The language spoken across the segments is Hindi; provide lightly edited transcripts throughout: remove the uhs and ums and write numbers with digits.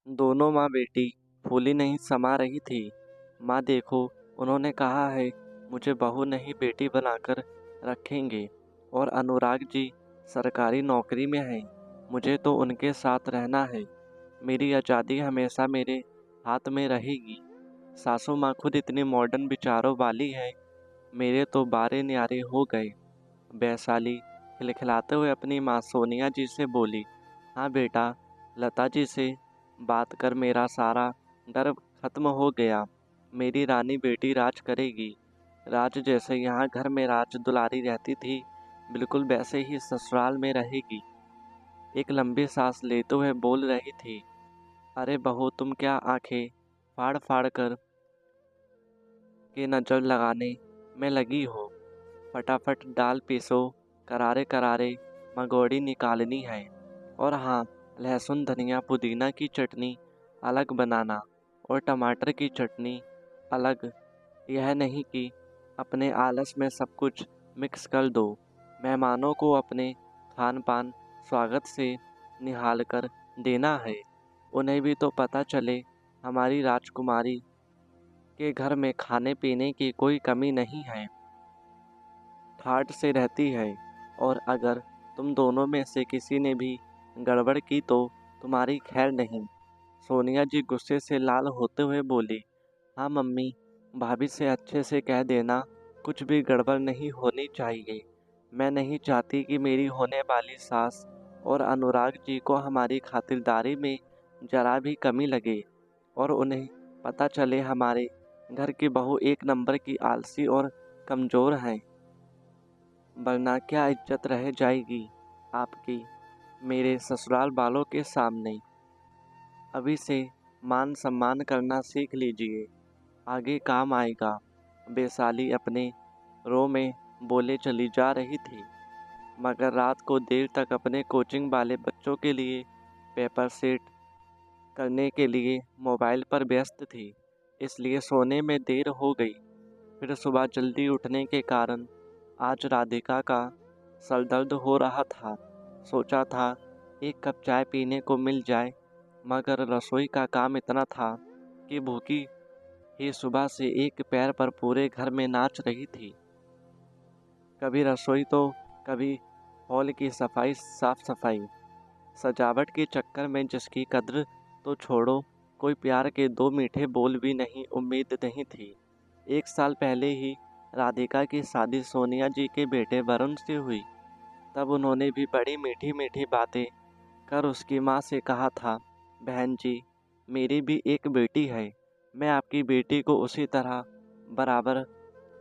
दोनों माँ बेटी फूली नहीं समा रही थी। माँ देखो, उन्होंने कहा है मुझे बहू नहीं बेटी बनाकर रखेंगे, और अनुराग जी सरकारी नौकरी में हैं। मुझे तो उनके साथ रहना है। मेरी आज़ादी हमेशा मेरे हाथ में रहेगी। सासू माँ खुद इतनी मॉडर्न विचारों वाली है, मेरे तो बारे न्यारे हो गए। वैशाली खिलखिलाते हुए अपनी माँ सोनिया जी से बोली, हाँ बेटा, लता जी से बात कर मेरा सारा डर खत्म हो गया। मेरी रानी बेटी राज करेगी। राज जैसे यहाँ घर में राज दुलारी रहती थी, बिल्कुल वैसे ही ससुराल में रहेगी। एक लंबी सांस लेते हुए बोल रही थी, अरे बहू, तुम क्या आंखें फाड़ फाड़ कर के नज़र लगाने में लगी हो? फटाफट दाल पीसो, करारे करारे मंगोड़ी निकालनी है। और हाँ, लहसुन धनिया पुदीना की चटनी अलग बनाना, और टमाटर की चटनी अलग। यह नहीं कि अपने आलस में सब कुछ मिक्स कर दो। मेहमानों को अपने खान पान स्वागत से निहाल कर देना है। उन्हें भी तो पता चले हमारी राजकुमारी के घर में खाने पीने की कोई कमी नहीं है, ठाट से रहती है। और अगर तुम दोनों में से किसी ने भी गड़बड़ की तो तुम्हारी खैर नहीं। सोनिया जी गुस्से से लाल होते हुए बोली, हाँ मम्मी, भाभी से अच्छे से कह देना, कुछ भी गड़बड़ नहीं होनी चाहिए। मैं नहीं चाहती कि मेरी होने वाली सास और अनुराग जी को हमारी खातिरदारी में जरा भी कमी लगे, और उन्हें पता चले हमारे घर की बहू एक नंबर की आलसी और कमज़ोर है। वरना क्या इज्जत रह जाएगी आपकी मेरे ससुराल वालों के सामने। अभी से मान सम्मान करना सीख लीजिए, आगे काम आएगा। वैशाली अपने रो में बोले चली जा रही थी, मगर रात को देर तक अपने कोचिंग वाले बच्चों के लिए पेपर सेट करने के लिए मोबाइल पर व्यस्त थी, इसलिए सोने में देर हो गई। फिर सुबह जल्दी उठने के कारण आज राधिका का सर दर्द हो रहा था। सोचा था एक कप चाय पीने को मिल जाए, मगर रसोई का काम इतना था कि भूखी ही सुबह से एक पैर पर पूरे घर में नाच रही थी। कभी रसोई तो कभी हॉल की सफाई साफ सफाई। सजावट के चक्कर में जिसकी कद्र तो छोड़ो, कोई प्यार के दो मीठे बोल भी नहीं उम्मीद नहीं थी। 1 साल पहले ही राधिका की शादी सोनिया जी के बेटे वरुण से हुई। तब उन्होंने भी बड़ी मीठी मीठी बातें कर उसकी माँ से कहा था, बहन जी, मेरी भी एक बेटी है, मैं आपकी बेटी को उसी तरह बराबर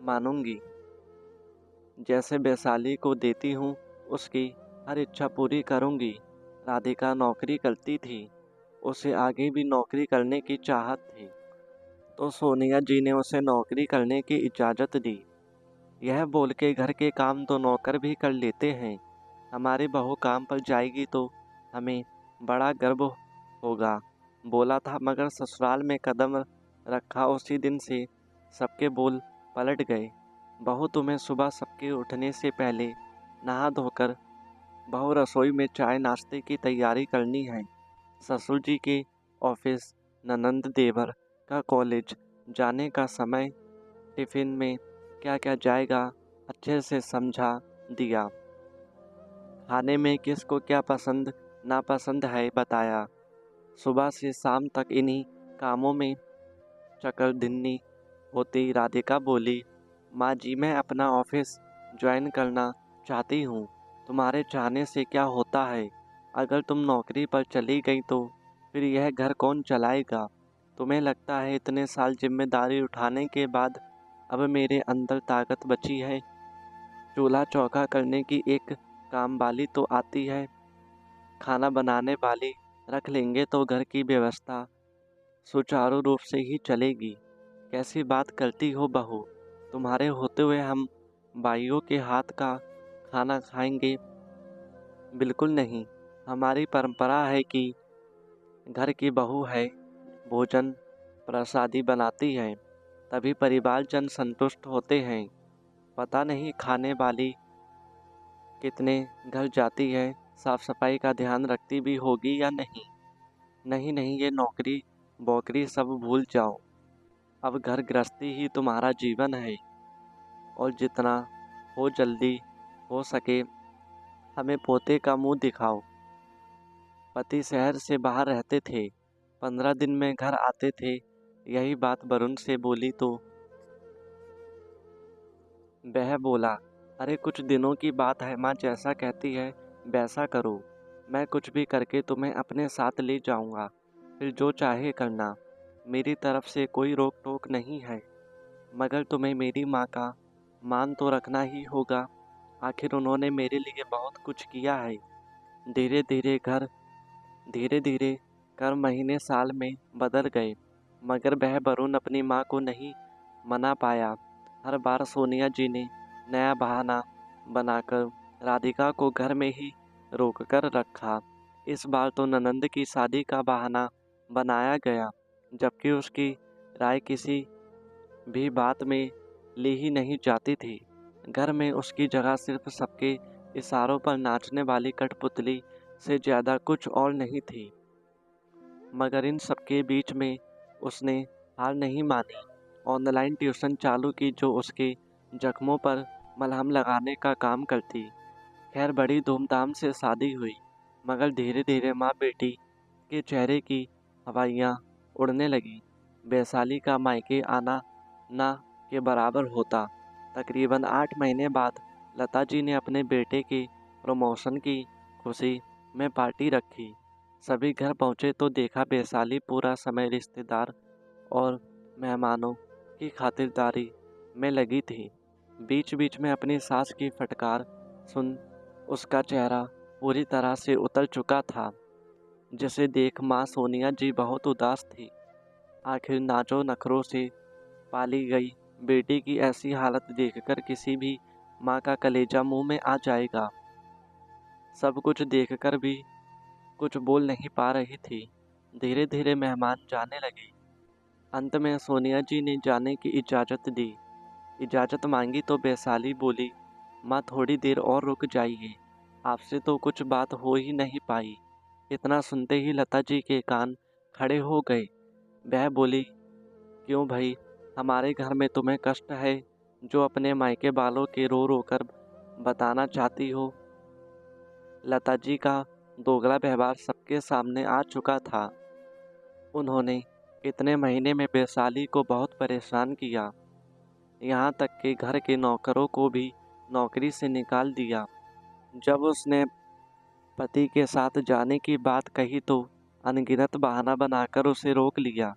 मानूंगी जैसे वैशाली को देती हूँ। उसकी हर इच्छा पूरी करूँगी। राधिका नौकरी करती थी, उसे आगे भी नौकरी करने की चाहत थी, तो सोनिया जी ने उसे नौकरी करने की इजाज़त दी। यह बोल के घर के काम तो नौकर भी कर लेते हैं, हमारी बहू काम पर जाएगी तो हमें बड़ा गर्व होगा, बोला था। मगर ससुराल में कदम रखा उसी दिन से सबके बोल पलट गए। बहू, तुम्हें सुबह सबके उठने से पहले नहा धोकर बहू रसोई में चाय नाश्ते की तैयारी करनी है। ससुर जी के ऑफिस, ननंद देवर का कॉलेज जाने का समय, टिफ़िन में क्या क्या जाएगा अच्छे से समझा दिया। खाने में किसको क्या पसंद नापसंद है बताया। सुबह से शाम तक इन्हीं कामों में चकरदिन्नी होती। राधिका बोली, माँ जी, मैं अपना ऑफिस ज्वाइन करना चाहती हूँ। तुम्हारे चाहने से क्या होता है? अगर तुम नौकरी पर चली गई तो फिर यह घर कौन चलाएगा? तुम्हें लगता है इतने साल जिम्मेदारी उठाने के बाद अब मेरे अंदर ताकत बची है? चूल्हा चौका करने की एक काम वाली तो आती है, खाना बनाने वाली रख लेंगे तो घर की व्यवस्था सुचारू रूप से ही चलेगी। कैसी बात करती हो बहू? तुम्हारे होते हुए हम भाइयों के हाथ का खाना खाएंगे? बिल्कुल नहीं। हमारी परंपरा है कि घर की बहू है, भोजन प्रसादी बनाती है, तभी परिवारजन संतुष्ट होते हैं। पता नहीं खाने वाली कितने घर जाती है, साफ सफाई का ध्यान रखती भी होगी या नहीं। नहीं नहीं, ये नौकरी बौकरी सब भूल जाओ। अब घर गृहस्थी ही तुम्हारा जीवन है, और जितना हो जल्दी हो सके हमें पोते का मुंह दिखाओ। पति शहर से बाहर रहते थे, 15 दिन में घर आते थे। यही बात वरुण से बोली तो वह बोला, अरे कुछ दिनों की बात है, माँ जैसा कहती है वैसा करो। मैं कुछ भी करके तुम्हें अपने साथ ले जाऊंगा, फिर जो चाहे करना। मेरी तरफ से कोई रोक टोक नहीं है, मगर तुम्हें मेरी माँ का मान तो रखना ही होगा। आखिर उन्होंने मेरे लिए बहुत कुछ किया है। धीरे धीरे धीरे धीरे कर महीने साल में बदल गए, मगर वह वरुण अपनी माँ को नहीं मना पाया। हर बार सोनिया जी ने नया बहाना बनाकर राधिका को घर में ही रोक कर रखा। इस बार तो ननंद की शादी का बहाना बनाया गया, जबकि उसकी राय किसी भी बात में ली ही नहीं जाती थी। घर में उसकी जगह सिर्फ सबके इशारों पर नाचने वाली कठपुतली से ज़्यादा कुछ और नहीं थी। मगर इन सबके बीच में उसने हार नहीं मानी। ऑनलाइन ट्यूशन चालू की, जो उसके जख्मों पर मलहम लगाने का काम करती। खैर बड़ी धूमधाम से शादी हुई, मगर धीरे धीरे माँ बेटी के चेहरे की हवाइयाँ उड़ने लगी। वैशाली का मायके आना ना के बराबर होता। तकरीबन 8 महीने बाद लता जी ने अपने बेटे के प्रमोशन की खुशी में पार्टी रखी। सभी घर पहुँचे तो देखा वैशाली पूरा समय रिश्तेदार और मेहमानों की खातिरदारी में लगी थी। बीच बीच में अपनी सास की फटकार सुन उसका चेहरा पूरी तरह से उतर चुका था, जिसे देख माँ सोनिया जी बहुत उदास थी। आखिर नाजो नखरों से पाली गई बेटी की ऐसी हालत देखकर किसी भी माँ का कलेजा मुंह में आ जाएगा। सब कुछ देखकर भी कुछ बोल नहीं पा रही थी। धीरे धीरे मेहमान जाने लगे। अंत में सोनिया जी ने जाने की इजाज़त दी। इजाज़त मांगी तो वैशाली बोली, माँ थोड़ी देर और रुक जाइए, आपसे तो कुछ बात हो ही नहीं पाई। इतना सुनते ही लता जी के कान खड़े हो गए। वह बोली, क्यों भाई, हमारे घर में तुम्हें कष्ट है जो अपने मायके वालों के रो रो कर बताना चाहती हो। लता जी का दोगला व्यवहार सबके सामने आ चुका था। उन्होंने इतने महीने में वैशाली को बहुत परेशान किया, यहाँ तक कि घर के नौकरों को भी नौकरी से निकाल दिया। जब उसने पति के साथ जाने की बात कही तो अनगिनत बहाना बनाकर उसे रोक लिया।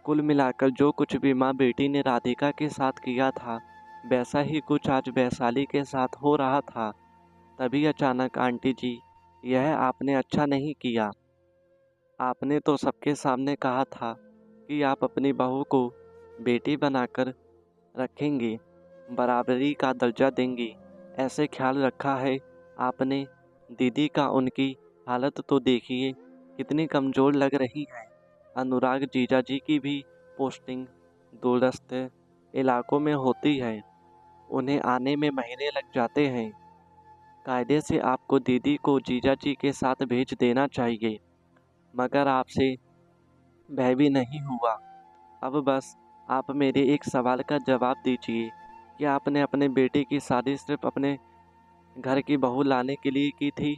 कुल मिलाकर जो कुछ भी माँ बेटी ने राधिका के साथ किया था, वैसा ही कुछ आज वैशाली के साथ हो रहा था। तभी अचानक, आंटी जी, यह आपने अच्छा नहीं किया। आपने तो सबके सामने कहा था कि आप अपनी बहू को बेटी बनाकर रखेंगी, बराबरी का दर्जा देंगी। ऐसे ख्याल रखा है आपने। दीदी का उनकी हालत तो देखिए, कितनी कमज़ोर लग रही है। अनुराग जीजा जी की भी पोस्टिंग दूरस्थ इलाकों में होती है, उन्हें आने में महीने लग जाते हैं। कायदे से आपको दीदी को जीजा जी के साथ भेज देना चाहिए, मगर आपसे वह भी नहीं हुआ। अब बस आप मेरे एक सवाल का जवाब दीजिए कि आपने अपने बेटे की शादी सिर्फ अपने घर की बहू लाने के लिए की थी?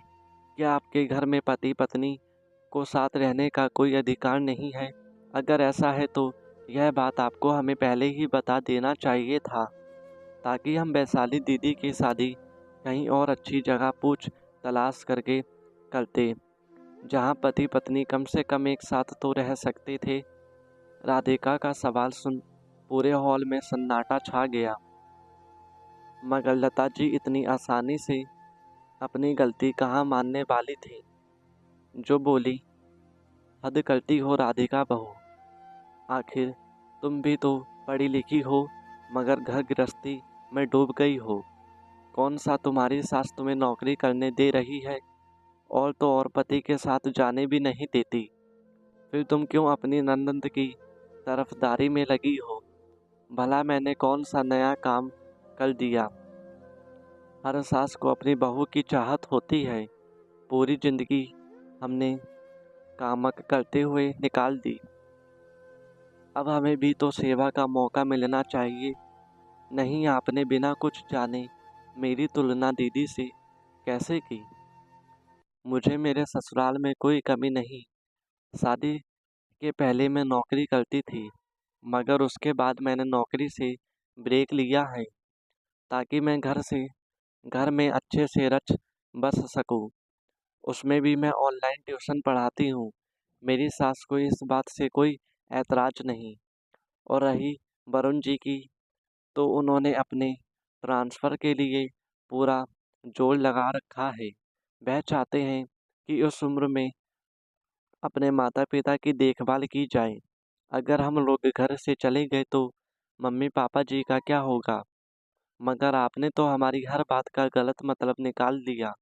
क्या आपके घर में पति पत्नी को साथ रहने का कोई अधिकार नहीं है? अगर ऐसा है तो यह बात आपको हमें पहले ही बता देना चाहिए था, ताकि हम वैशाली दीदी की शादी कहीं और अच्छी जगह पूछ तलाश करके करते, जहां पति पत्नी कम से कम एक साथ तो रह सकते थे। राधिका का सवाल सुन पूरे हॉल में सन्नाटा छा गया, मगर लता जी इतनी आसानी से अपनी गलती कहाँ मानने वाली थी। जो बोली, हद करती हो राधिका बहू, आखिर तुम भी तो पढ़ी लिखी हो, मगर घर गृहस्थी में डूब गई हो। कौन सा तुम्हारी सास तुम्हें नौकरी करने दे रही है, और तो और पति के साथ जाने भी नहीं देती। फिर तुम क्यों अपनी ननद की तरफदारी में लगी हो? भला मैंने कौन सा नया काम कर दिया? हर सास को अपनी बहू की चाहत होती है। पूरी जिंदगी हमने कामक करते हुए निकाल दी। अब हमें भी तो सेवा का मौका मिलना चाहिए। नहीं, आपने बिना कुछ जाने मेरी तुलना दीदी से कैसे की? मुझे मेरे ससुराल में कोई कमी नहीं। शादी के पहले मैं नौकरी करती थी, मगर उसके बाद मैंने नौकरी से ब्रेक लिया है ताकि मैं घर में अच्छे से रच बस सकूं। उसमें भी मैं ऑनलाइन ट्यूशन पढ़ाती हूँ। मेरी सास को इस बात से कोई ऐतराज़ नहीं। और रही वरुण जी की, तो उन्होंने अपने ट्रांसफ़र के लिए पूरा जोर लगा रखा है। वह चाहते हैं कि उस उम्र में अपने माता-पिता की देखभाल की जाए। अगर हम लोग घर से चले गए तो मम्मी-पापा जी का क्या होगा? मगर आपने तो हमारी हर बात का गलत मतलब निकाल दिया।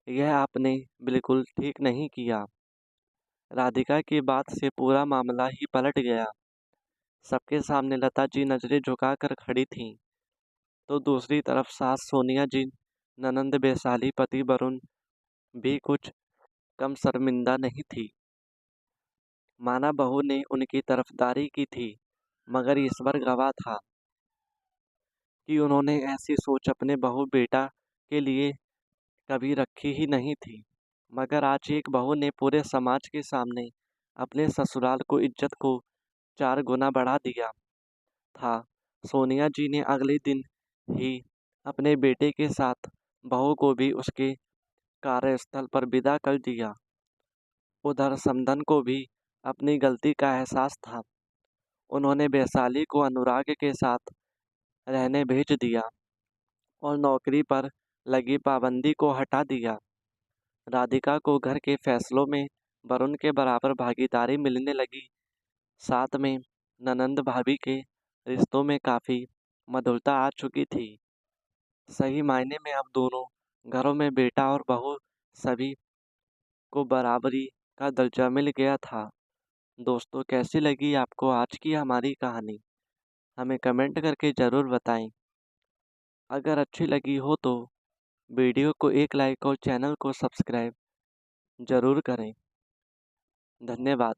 यह आपने बिल्कुल ठीक नहीं किया। राधिका की बात से पूरा मामला ही पलट गया। सबके सामने लता जी नजरें झुकाकर खड़ी थीं, तो दूसरी तरफ सास सोनिया जी, ननंद वैशाली, पति वरुण भी कुछ कम शर्मिंदा नहीं थी। माना बहू ने उनकी तरफदारी की थी, मगर ईश्वर गवाह था कि उन्होंने ऐसी सोच अपने बहू बेटा के लिए कभी रखी ही नहीं थी। मगर आज एक बहू ने पूरे समाज के सामने अपने ससुराल को इज्जत को 4 गुना बढ़ा दिया था। सोनिया जी ने अगले दिन ही अपने बेटे के साथ बहू को भी उसके कार्यस्थल पर विदा कर दिया। उधर समधन को भी अपनी गलती का एहसास था। उन्होंने वैशाली को अनुराग के साथ रहने भेज दिया और नौकरी पर लगी पाबंदी को हटा दिया। राधिका को घर के फैसलों में वरुण के बराबर भागीदारी मिलने लगी। साथ में ननंद भाभी के रिश्तों में काफ़ी मधुरता आ चुकी थी। सही मायने में अब दोनों घरों में बेटा और बहू सभी को बराबरी का दर्जा मिल गया था। दोस्तों, कैसी लगी आपको आज की हमारी कहानी? हमें कमेंट करके ज़रूर बताएं। अगर अच्छी लगी हो तो वीडियो को एक लाइक और चैनल को सब्सक्राइब ज़रूर करें। धन्यवाद।